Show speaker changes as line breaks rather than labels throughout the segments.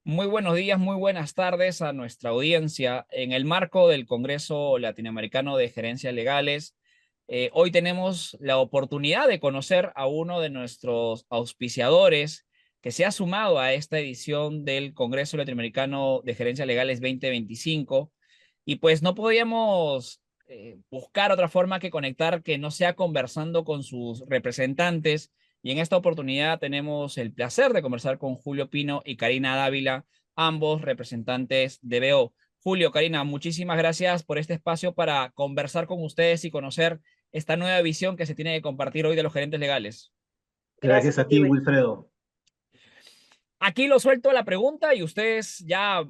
Muy buenos días, muy buenas tardes a nuestra audiencia. En el marco del Congreso Latinoamericano de Gerencias Legales, hoy tenemos la oportunidad de conocer a uno de nuestros auspiciadores que se ha sumado a esta edición del Congreso Latinoamericano de Gerencias Legales 2025. Y pues no podíamos buscar otra forma que conectar que no sea conversando con sus representantes, y en esta oportunidad tenemos el placer de conversar con Julio Pino y Karina Dávila, ambos representantes de BO. Julio, Karina, muchísimas gracias por este espacio para conversar con ustedes y conocer esta nueva visión que se tiene que compartir hoy de los gerentes legales.
Gracias
Gracias a
a ti,
ti,
Wilfredo.
Aquí lo suelto la pregunta y ustedes ya,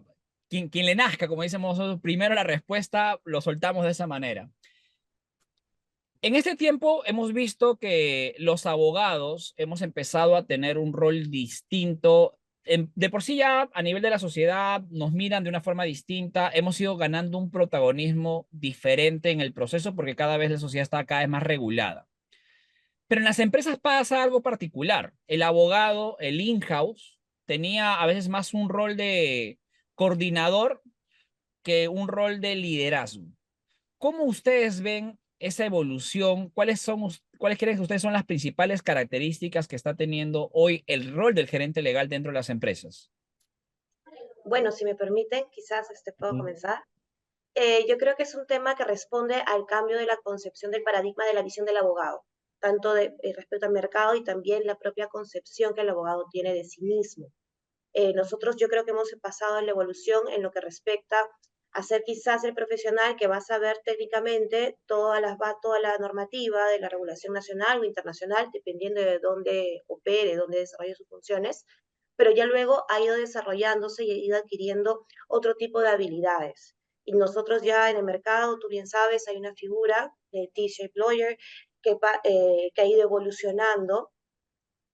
quien le nazca, como decimos nosotros, primero la respuesta, lo soltamos de esa manera. En este tiempo hemos visto que los abogados hemos empezado a tener un rol distinto. De por sí ya a nivel de la sociedad nos miran de una forma distinta. Hemos ido ganando un protagonismo diferente en el proceso porque cada vez la sociedad está cada vez más regulada. Pero en las empresas pasa algo particular. El abogado, el in-house, tenía a veces más un rol de coordinador que un rol de liderazgo. ¿Cómo ustedes ven esa evolución? ¿Cuáles creen que ustedes son las principales características que está teniendo hoy el rol del gerente legal dentro de las empresas?
Bueno, si me permiten, quizás puedo
Ujú.
comenzar. Yo creo que es un tema que responde al cambio de la concepción del paradigma de la visión del abogado, tanto respecto al mercado y también la propia concepción que el abogado tiene de sí mismo. Nosotros yo creo que hemos pasado en la evolución en lo que respecta a ser quizás el profesional que va a saber técnicamente toda la normativa de la regulación nacional o internacional, dependiendo de dónde opere, dónde desarrolle sus funciones, pero ya luego ha ido desarrollándose y ha ido adquiriendo otro tipo de habilidades. Y nosotros ya en el mercado, tú bien sabes, hay una figura de T-shaped lawyer que ha ido evolucionando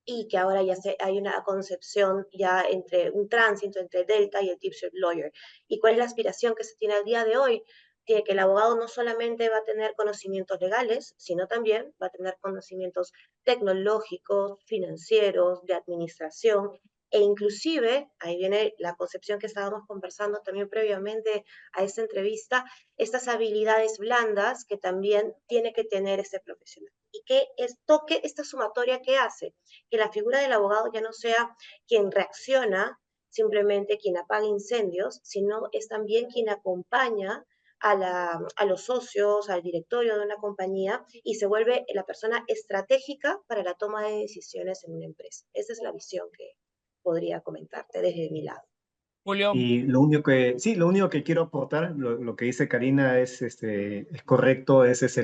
y que ahora hay una concepción ya entre un tránsito entre Delta y el Deep Lawyer. ¿Y cuál es la aspiración que se tiene al día de hoy? Tiene que el abogado no solamente va a tener conocimientos legales, sino también va a tener conocimientos tecnológicos, financieros, de administración, e inclusive, ahí viene la concepción que estábamos conversando también previamente a esta entrevista, estas habilidades blandas que también tiene que tener este profesional. ¿Y qué es toque esta sumatoria que hace? Que la figura del abogado ya no sea quien reacciona, simplemente quien apaga incendios, sino es también quien acompaña a los socios, al directorio de una compañía y se vuelve la persona estratégica para la toma de decisiones en una empresa. Esa es la visión que podría comentarte desde mi lado.
Julio,
Y lo único que quiero aportar, lo que dice Karina es correcto, esa es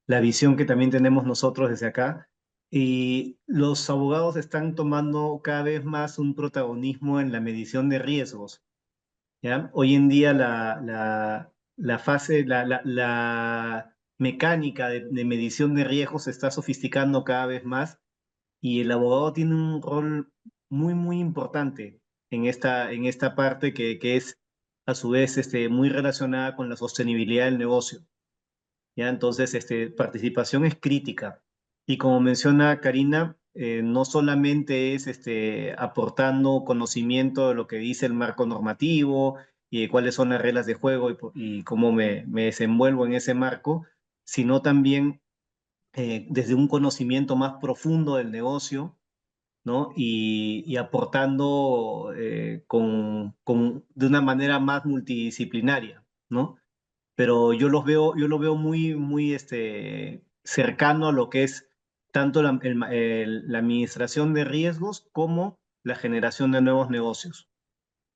la visión que también tenemos nosotros desde acá. Y los abogados están tomando cada vez más un protagonismo en la medición de riesgos, ¿ya? Hoy en día la mecánica de medición de riesgos se está sofisticando cada vez más y el abogado tiene un rol muy importante en esta parte que es a su vez muy relacionada con la sostenibilidad del negocio. ¿Ya? Entonces, participación es crítica. Y como menciona Karina, no solamente es aportando conocimiento de lo que dice el marco normativo y de cuáles son las reglas de juego y cómo me desenvuelvo en ese marco, sino también desde un conocimiento más profundo del negocio, ¿no? Y aportando de una manera más multidisciplinaria, ¿no? Pero yo lo veo muy cercano a lo que es tanto la administración de riesgos como la generación de nuevos negocios.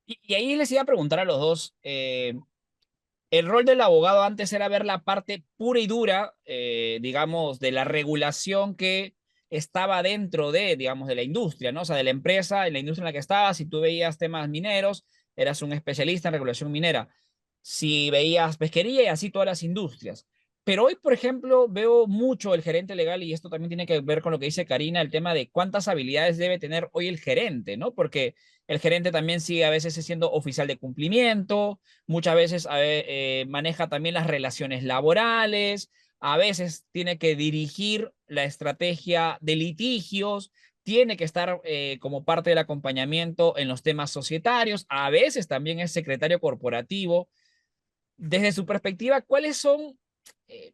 y ahí les iba a preguntar a los dos, el rol del abogado antes era ver la parte pura y dura, digamos, de la regulación que estaba dentro de, digamos, de la industria, ¿no? O sea, de la empresa, en la industria en la que estabas, si tú veías temas mineros, eras un especialista en regulación minera. Si veías pesquería y así todas las industrias. Pero hoy, por ejemplo, veo mucho el gerente legal y esto también tiene que ver con lo que dice Karina, el tema de cuántas habilidades debe tener hoy el gerente, ¿no? Porque el gerente también sigue a veces siendo oficial de cumplimiento, muchas veces maneja también las relaciones laborales, a veces tiene que dirigir la estrategia de litigios, tiene que estar como parte del acompañamiento en los temas societarios, a veces también es secretario corporativo. Desde su perspectiva, ¿cuáles son,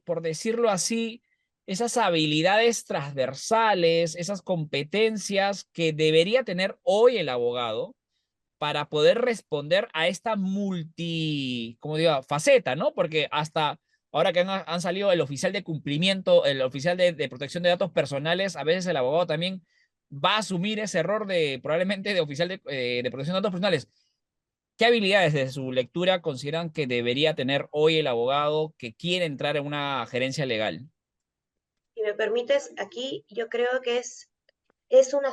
por decirlo así, esas habilidades transversales, esas competencias que debería tener hoy el abogado para poder responder a esta como digo, faceta, ¿no? Porque hasta ahora que han salido el oficial de cumplimiento, el oficial de protección de datos personales, a veces el abogado también va a asumir ese error probablemente de oficial de protección de datos personales. ¿Qué habilidades desde su lectura consideran que debería tener hoy el abogado que quiere entrar en una gerencia legal?
Si me permites, aquí yo creo que es una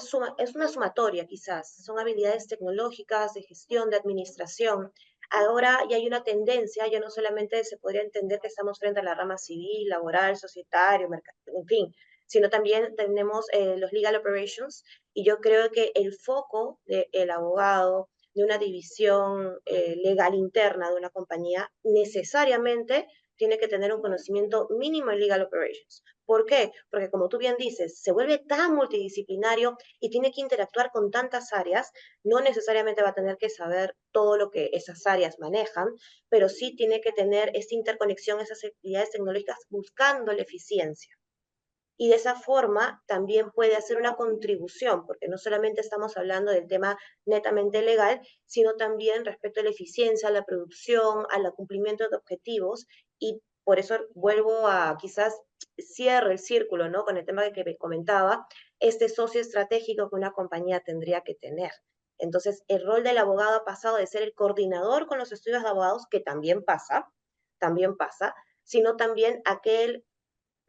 sumatoria quizás, son habilidades tecnológicas, de gestión, de administración. Ahora ya hay una tendencia, ya no solamente se podría entender que estamos frente a la rama civil, laboral, societario, en fin, sino también tenemos los legal operations, y yo creo que el foco del abogado, de una división legal interna de una compañía, necesariamente tiene que tener un conocimiento mínimo en legal operations. ¿Por qué? Porque como tú bien dices, se vuelve tan multidisciplinario y tiene que interactuar con tantas áreas, no necesariamente va a tener que saber todo lo que esas áreas manejan, pero sí tiene que tener esta interconexión, esas actividades tecnológicas buscando la eficiencia. Y de esa forma también puede hacer una contribución, porque no solamente estamos hablando del tema netamente legal, sino también respecto a la eficiencia, a la producción, al cumplimiento de objetivos, y por eso vuelvo a quizás cierre el círculo, ¿no? Con el tema que me comentaba, este socio estratégico que una compañía tendría que tener. Entonces, el rol del abogado ha pasado de ser el coordinador con los estudios de abogados, que también pasa, sino también aquel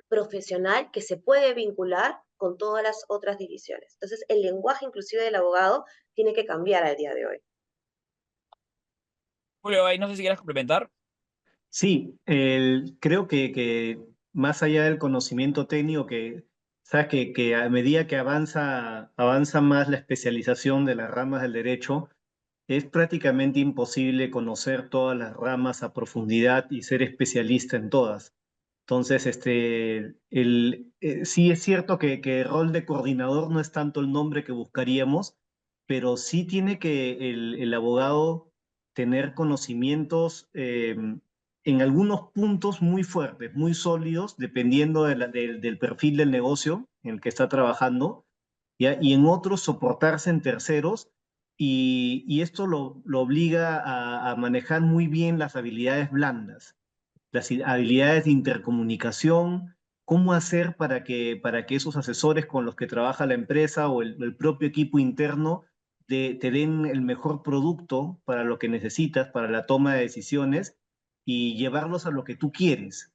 profesional que se puede vincular con todas las otras divisiones. Entonces, el lenguaje inclusive del abogado tiene que cambiar al día de hoy.
Julio, ahí no sé si quieres complementar.
Sí, creo que más allá del conocimiento técnico, sabes que a medida que avanza más la especialización de las ramas del derecho, es prácticamente imposible conocer todas las ramas a profundidad y ser especialista en todas. Entonces, sí es cierto que el rol de coordinador no es tanto el nombre que buscaríamos, pero sí tiene que el abogado tener conocimientos en algunos puntos muy fuertes, muy sólidos, dependiendo del perfil del negocio en el que está trabajando, ¿ya? Y en otros soportarse en terceros, y esto lo obliga a manejar muy bien las habilidades blandas, las habilidades de intercomunicación, cómo hacer para que esos asesores con los que trabaja la empresa o el propio equipo interno te den el mejor producto para lo que necesitas, para la toma de decisiones y llevarlos a lo que tú quieres,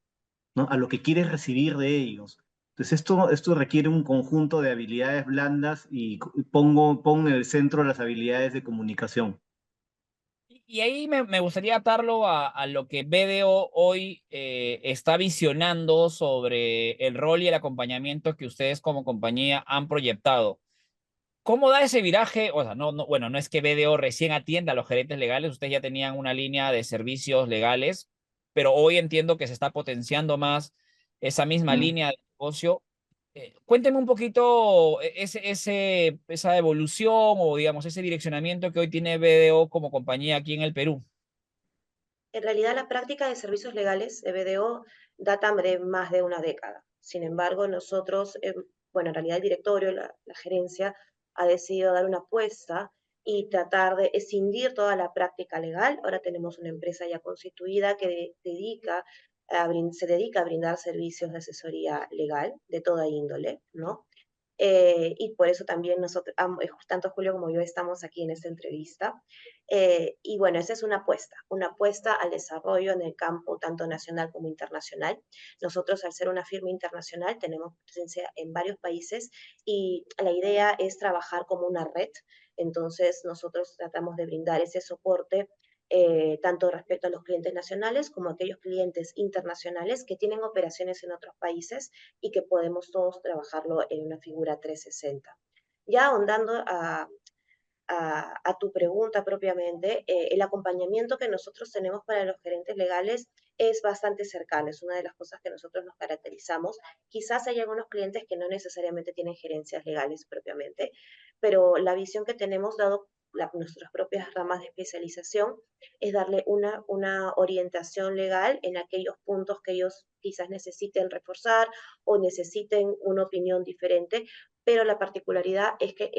¿no? A lo que quieres recibir de ellos. Entonces esto requiere un conjunto de habilidades blandas y pongo en el centro las habilidades de comunicación.
Y ahí me gustaría atarlo a lo que BDO hoy está visionando sobre el rol y el acompañamiento que ustedes como compañía han proyectado. ¿Cómo da ese viraje? O sea, bueno, no es que BDO recién atienda a los gerentes legales, ustedes ya tenían una línea de servicios legales, pero hoy entiendo que se está potenciando más esa misma
Mm.
línea de negocio. Cuénteme un poquito esa evolución o, digamos, ese direccionamiento que hoy tiene BDO como compañía aquí en el Perú.
En realidad, la práctica de servicios legales de BDO data de más de una década. Sin embargo, nosotros, bueno, en realidad el directorio, la gerencia, ha decidido dar una apuesta y tratar de escindir toda la práctica legal. Ahora tenemos una empresa ya constituida que se dedica a brindar servicios de asesoría legal de toda índole, ¿no? Y por eso también nosotros, tanto Julio como yo estamos aquí en esta entrevista. Y bueno, esa es una apuesta al desarrollo en el campo tanto nacional como internacional. Nosotros, al ser una firma internacional, tenemos presencia en varios países y la idea es trabajar como una red. Entonces, nosotros tratamos de brindar ese soporte tanto respecto a los clientes nacionales como a aquellos clientes internacionales que tienen operaciones en otros países y que podemos todos trabajarlo en una figura 360. Ya ahondando a tu pregunta propiamente, el acompañamiento que nosotros tenemos para los gerentes legales es bastante cercano, es una de las cosas que nosotros nos caracterizamos. Quizás hay algunos clientes que no necesariamente tienen gerencias legales propiamente, pero la visión que tenemos, dado nuestras propias ramas de especialización, es darle una orientación legal en aquellos puntos que ellos quizás necesiten reforzar o necesiten una opinión diferente, pero la particularidad es que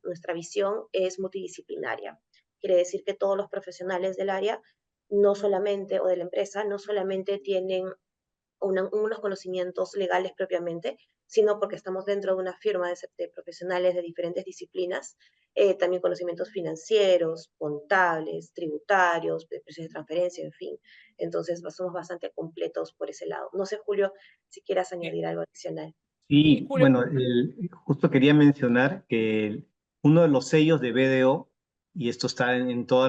nuestra visión es multidisciplinaria. Quiere decir que todos los profesionales del área, no solamente, o de la empresa, no solamente tienen unos conocimientos legales propiamente, sino porque estamos dentro de una firma de profesionales de diferentes disciplinas, también conocimientos financieros, contables, tributarios, de precios de transferencia, en fin. Entonces, somos bastante completos por ese lado. No sé, Julio, si quieras
Eh,
añadir algo adicional.
Y
Y
Julio,
bueno, justo quería mencionar que uno de los sellos de BDO, y esto está en todos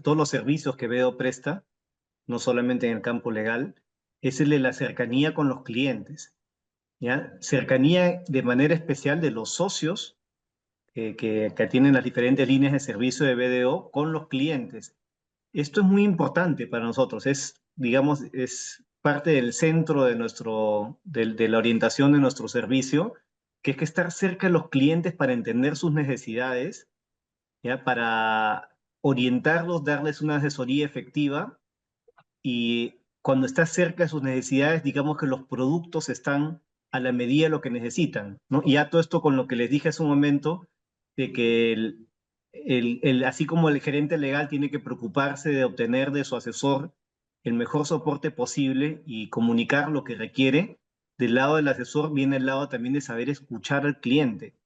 los servicios que BDO presta, no solamente en el campo legal, es el de la cercanía con los clientes, ¿ya? Cercanía de manera especial de los socios que tienen las diferentes líneas de servicio de BDO con los clientes. Esto es muy importante para nosotros, digamos, es parte del centro de la orientación de nuestro servicio, que es que estar cerca de los clientes para entender sus necesidades, ¿ya? Para orientarlos, darles una asesoría efectiva y cuando estás cerca de sus necesidades, digamos que los productos están a la medida de lo que necesitan, ¿no? Y ya todo esto con lo que les dije hace un momento, de que así como el gerente legal tiene que preocuparse de obtener de su asesor el mejor soporte posible y comunicar lo que requiere, del lado del asesor viene el lado también de saber escuchar al cliente,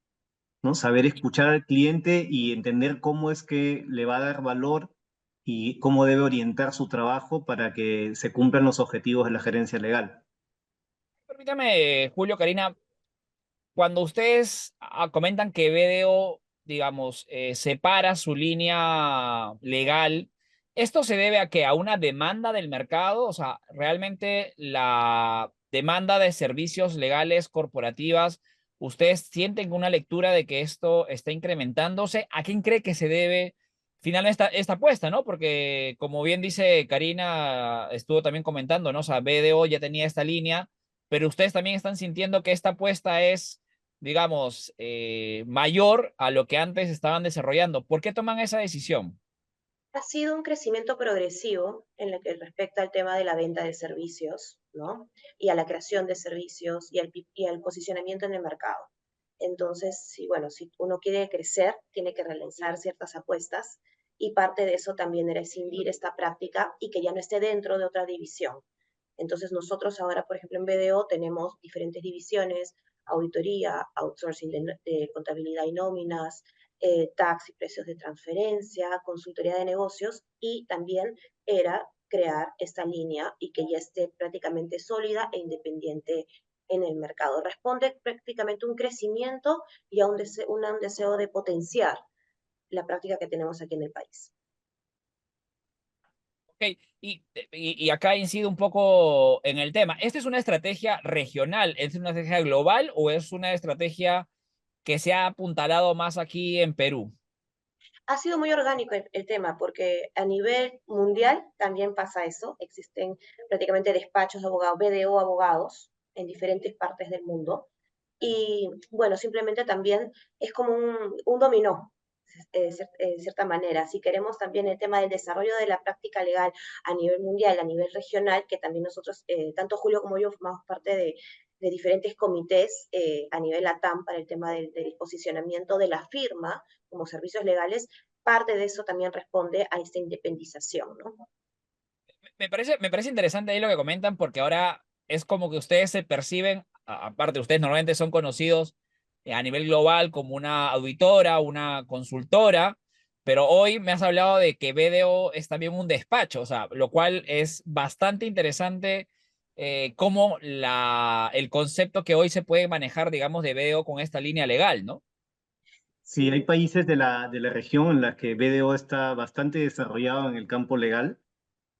¿no? Saber escuchar al cliente y entender cómo es que le va a dar valor y cómo debe orientar su trabajo para que se cumplan los objetivos de la gerencia legal.
permítame, Julio, Karina, cuando ustedes comentan que BDO, digamos, separa su línea legal, ¿esto se debe a que a una demanda del mercado? O sea, realmente la demanda de servicios legales corporativas, ¿ustedes sienten una lectura de que esto está incrementándose? ¿A quién cree que se debe finalmente esta apuesta, no? Porque como bien dice Karina, estuvo también comentando, ¿no? O sea, BDO ya tenía esta línea, pero ustedes también están sintiendo que esta apuesta es, digamos, mayor a lo que antes estaban desarrollando. ¿Por qué toman esa decisión?
Ha sido un crecimiento progresivo en lo que respecta al tema de la venta de servicios, ¿no? Y a la creación de servicios y al posicionamiento en el mercado. Entonces, bueno, si uno quiere crecer, tiene que realizar ciertas apuestas y parte de eso también era escindir esta práctica y que ya no esté dentro de otra división. Entonces, nosotros ahora, por ejemplo, en BDO tenemos diferentes divisiones: auditoría, outsourcing de contabilidad y nóminas, tax y precios de transferencia, consultoría de negocios, y también era crear esta línea y que ya esté prácticamente sólida e independiente en el mercado. Responde prácticamente a un crecimiento y a un deseo de potenciar la práctica que tenemos aquí en el país.
Ok, y acá incido un poco en el tema. ¿Esta es una estrategia regional? ¿Es una estrategia global o es una estrategia que se ha apuntalado más aquí en Perú?
Ha sido muy orgánico el tema, porque a nivel mundial también pasa eso. Existen prácticamente despachos de abogados, BDO abogados, en diferentes partes del mundo. Y bueno, simplemente también es como un dominó, en cierta manera. Si queremos también el tema del desarrollo de la práctica legal a nivel mundial, a nivel regional, que también nosotros, tanto Julio como yo, formamos parte de diferentes comités a nivel ATAM para el tema del posicionamiento de la firma como servicios legales, parte de eso también responde a esta independización, ¿no?
Me parece interesante ahí lo que comentan porque ahora es como que ustedes se perciben, aparte ustedes normalmente son conocidos a nivel global como una auditora, una consultora, pero hoy me has hablado de que BDO es también un despacho, o sea, lo cual es bastante interesante como el concepto que hoy se puede manejar, digamos, de BDO con esta línea legal, ¿no?
Sí, hay
Sí,
países de la región en las que BDO está bastante desarrollado en el campo legal,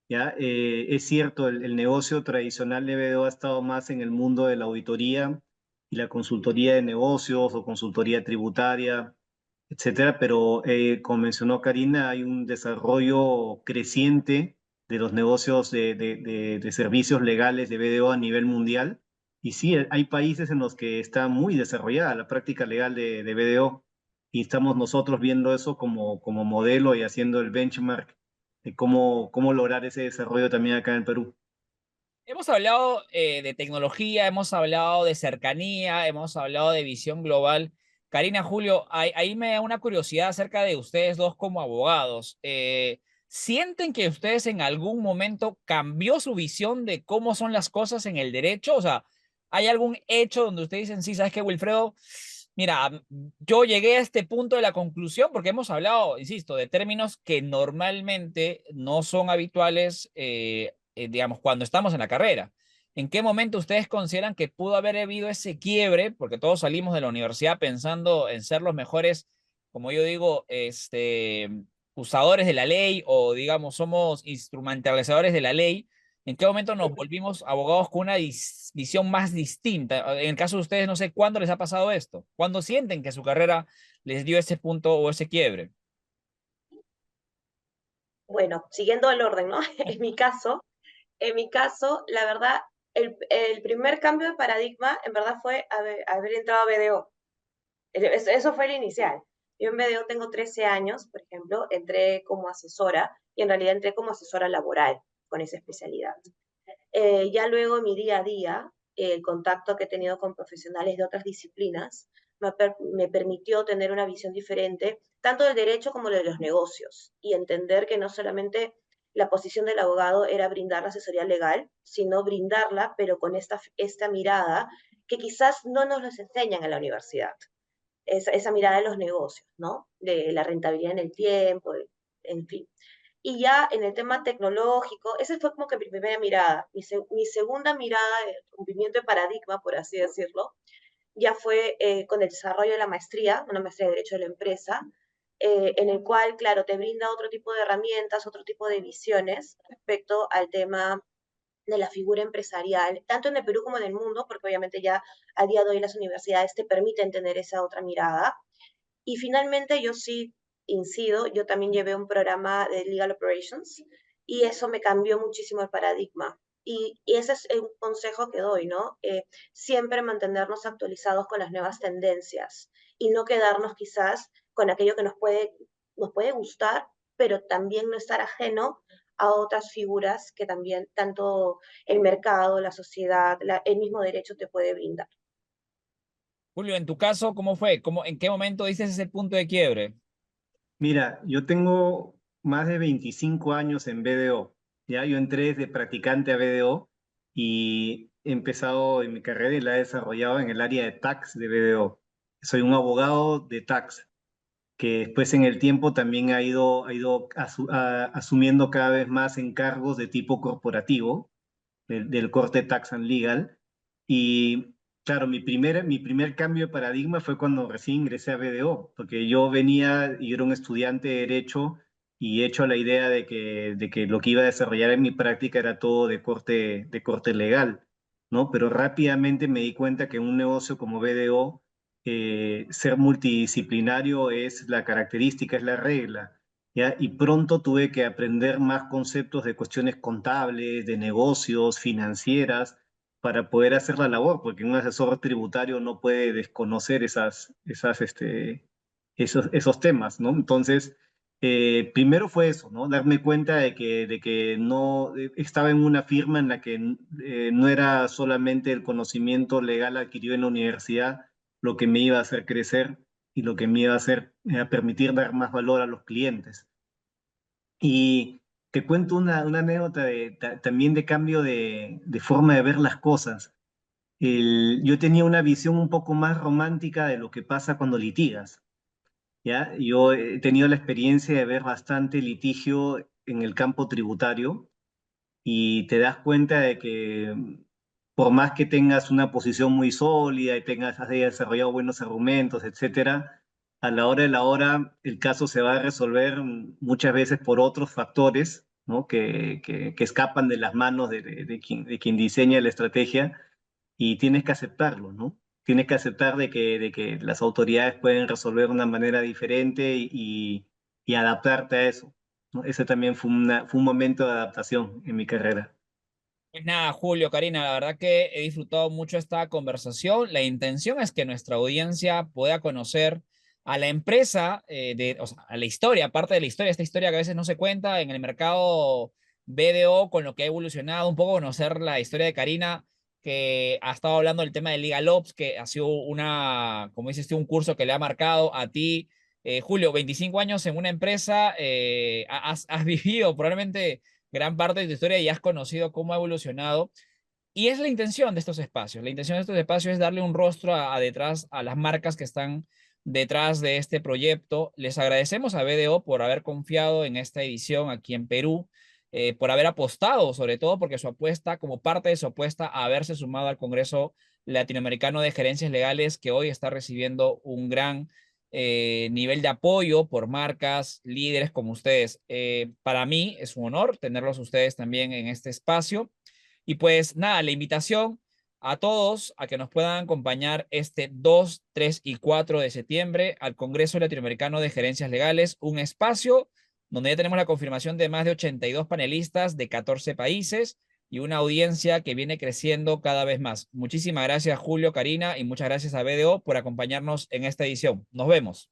¿ya? Es cierto, el negocio tradicional de BDO ha estado más en el mundo de la auditoría y la consultoría de negocios o consultoría tributaria, etcétera, pero como mencionó Karina, hay un desarrollo creciente de los negocios de servicios legales de BDO a nivel mundial. Y sí, hay países en los que está muy desarrollada la práctica legal de BDO y estamos nosotros viendo eso como modelo y haciendo el benchmark de cómo lograr ese desarrollo también acá en el Perú.
Hemos hablado de tecnología, hemos hablado de cercanía, hemos hablado de visión global. Karina, Julio, ahí me da una curiosidad acerca de ustedes dos como abogados. ¿Sienten que ustedes en algún momento cambió su visión de cómo son las cosas en el derecho? O sea, ¿hay algún hecho donde ustedes dicen, sí, sabes qué, Wilfredo? Mira, yo llegué a este punto de la conclusión porque hemos hablado, insisto, de términos que normalmente no son habituales, digamos, cuando estamos en la carrera. ¿En qué momento ustedes consideran que pudo haber habido ese quiebre? Porque todos salimos de la universidad pensando en ser los mejores, como yo digo, usadores de la ley o, digamos, somos instrumentalizadores de la ley. ¿En qué momento nos volvimos abogados con una visión más distinta? En el caso de ustedes, no sé cuándo les ha pasado esto. ¿Cuándo sienten que su carrera les dio ese punto o ese quiebre?
Bueno, siguiendo el orden, ¿no? En mi caso, la verdad, el primer cambio de paradigma, en verdad, fue haber entrado a BDO. Eso fue el inicial. Yo en BDO tengo 13 años, por ejemplo, entré como asesora y en realidad entré como asesora laboral con esa especialidad. Ya luego en mi día a día, el contacto que he tenido con profesionales de otras disciplinas me permitió tener una visión diferente, tanto del derecho como de los negocios, y entender que no solamente la posición del abogado era brindar la asesoría legal, sino brindarla, pero con esta mirada que quizás no nos los enseñan en la universidad, esa mirada de los negocios, ¿no? De la rentabilidad en el tiempo, en fin. Y ya en el tema tecnológico, esa fue como que mi primera mirada. Mi segunda mirada de rompimiento de paradigma, por así decirlo, ya fue con el desarrollo de la maestría, una maestría de Derecho de la Empresa, en el cual, claro, te brinda otro tipo de herramientas, otro tipo de visiones respecto al tema de la figura empresarial, tanto en el Perú como en el mundo, porque obviamente ya a día de hoy las universidades te permiten tener esa otra mirada. Y finalmente yo sí incido, yo también llevé un programa de Legal Operations y eso me cambió muchísimo el paradigma. Y ese es un consejo que doy, ¿no? Siempre mantenernos actualizados con las nuevas tendencias y no quedarnos quizás con aquello que nos puede gustar, pero también no estar ajeno a otras figuras que también tanto el mercado, la sociedad, el mismo derecho te puede brindar.
Julio, en tu caso, ¿cómo fue? ¿En qué momento dices ese punto de quiebre?
Mira, yo tengo más de 25 años en BDO. Ya, yo entré desde practicante a BDO y he empezado en mi carrera y la he desarrollado en el área de tax de BDO. Soy un abogado de tax que después en el tiempo también ha ido asumiendo cada vez más encargos de tipo corporativo del corte Tax and Legal. Y claro, mi primer cambio de paradigma fue cuando recién ingresé a BDO, porque yo venía y era un estudiante de Derecho y hecho la idea de que lo que iba a desarrollar en mi práctica era todo de corte legal, ¿no? Pero rápidamente me di cuenta que en un negocio como BDO, ser multidisciplinario es la característica, es la regla. ¿Ya? Y pronto tuve que aprender más conceptos de cuestiones contables, de negocios, financieras, para poder hacer la labor, porque un asesor tributario no puede desconocer esos temas, ¿no? Entonces, primero fue eso, ¿no? Darme cuenta de que no estaba en una firma en la que no era solamente el conocimiento legal adquirido en la universidad lo que me iba a hacer crecer y lo que me iba a hacer a permitir dar más valor a los clientes. Y te cuento una anécdota también de cambio de forma de ver las cosas. Yo tenía una visión un poco más romántica de lo que pasa cuando litigas, ¿ya? Yo he tenido la experiencia de ver bastante litigio en el campo tributario y te das cuenta de que por más que tengas una posición muy sólida y hayas desarrollado buenos argumentos, etcétera, a la hora de la hora el caso se va a resolver muchas veces por otros factores, ¿no? que escapan de las manos de quien diseña la estrategia y tienes que aceptarlo, ¿no? tienes que aceptar de que las autoridades pueden resolver de una manera diferente y adaptarte a eso, ¿no? Ese también fue, fue un momento de adaptación en mi carrera.
Pues nada, Julio, Karina, la verdad que he disfrutado mucho esta conversación. La intención es que nuestra audiencia pueda conocer a la empresa, o sea, a la historia, aparte de la historia, esta historia que a veces no se cuenta en el mercado BDO, con lo que ha evolucionado, un poco conocer la historia de Karina, que ha estado hablando del tema de Legal Ops, que ha sido una, como dices tú, un curso que le ha marcado a ti. Julio, 25 años en una empresa, has vivido probablemente gran parte de tu historia y has conocido cómo ha evolucionado. Y es la intención de estos espacios. La intención de estos espacios es darle un rostro a detrás, a las marcas que están detrás de este proyecto. Les agradecemos a BDO por haber confiado en esta edición aquí en Perú, por haber apostado, sobre todo porque su apuesta, como parte de su apuesta, a haberse sumado al Congreso Latinoamericano de Gerencias Legales, que hoy está recibiendo un gran nivel de apoyo por marcas, líderes como ustedes. Para mí es un honor tenerlos ustedes también en este espacio. Y pues nada, la invitación a todos a que nos puedan acompañar este 2, 3 y 4 de septiembre al Congreso Latinoamericano de Gerencias Legales, un espacio donde ya tenemos la confirmación de más de 82 panelistas de 14 países y una audiencia que viene creciendo cada vez más. Muchísimas gracias, Julio, Karina, y muchas gracias a BDO por acompañarnos en esta edición. Nos vemos.